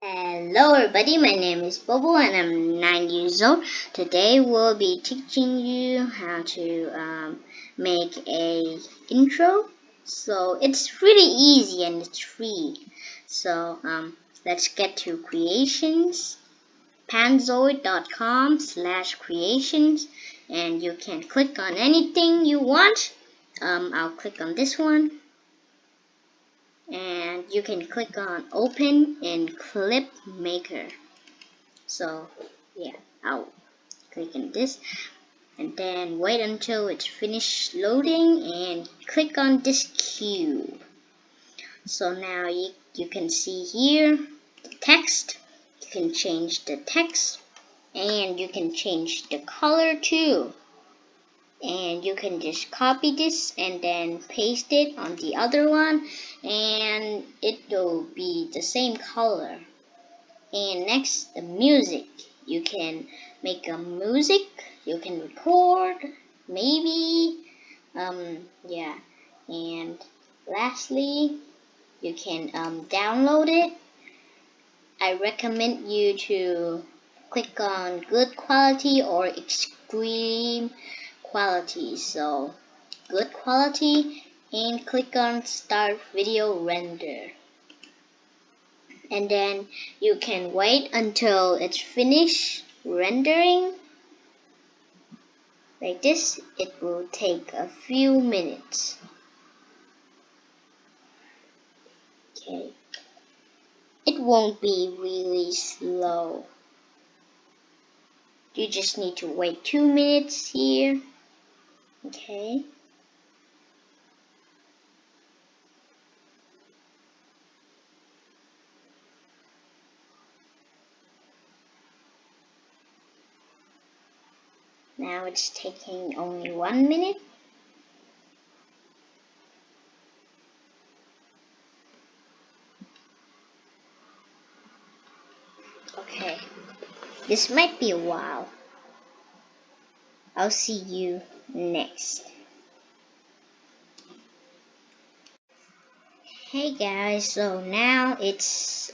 Hello everybody, my name is Bobo and I'm 9 years old. Today we'll be teaching you how to make a intro. So it's really easy and it's free. So let's get to creations, panzoid.com/creations, and you can click on anything you want. I'll click on this one. And you can click on open in clip maker. So yeah, I'll click on this and then wait until it's finished loading and click on this cube. So now you can see here the text. You can change the text and you can change the color too. And you can just copy this and then paste it on the other one and it will be the same color. And next, the music. You can make a music, you can record, maybe, yeah. And lastly, you can download it. I recommend you to click on good quality or extreme quality. So, good quality and click on start video render. And then you can wait until it's finished rendering like this. It will take a few minutes. Okay, it won't be really slow. You just need to wait 2 minutes here. Okay, now it's taking only 1 minute. Okay, this might be a while. I'll see you next. Hey guys, so now it's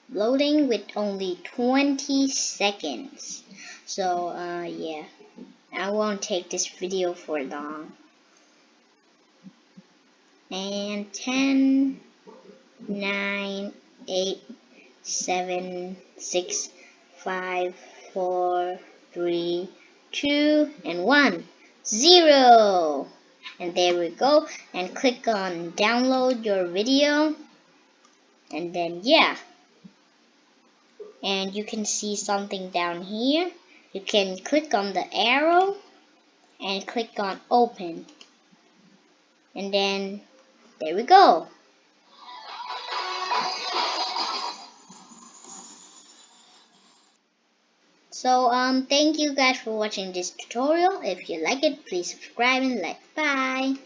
loading with only 20 seconds. So yeah, I won't take this video for long. And 10, 9, 8, 7, 6, 5, 4, 3, 2, and 1, 0. And there we go. And click on download your video. And then yeah. And you can see something down here. You can click on the arrow and click on open. And then there we go. So thank you guys for watching this tutorial. If you like it, please subscribe and like. Bye.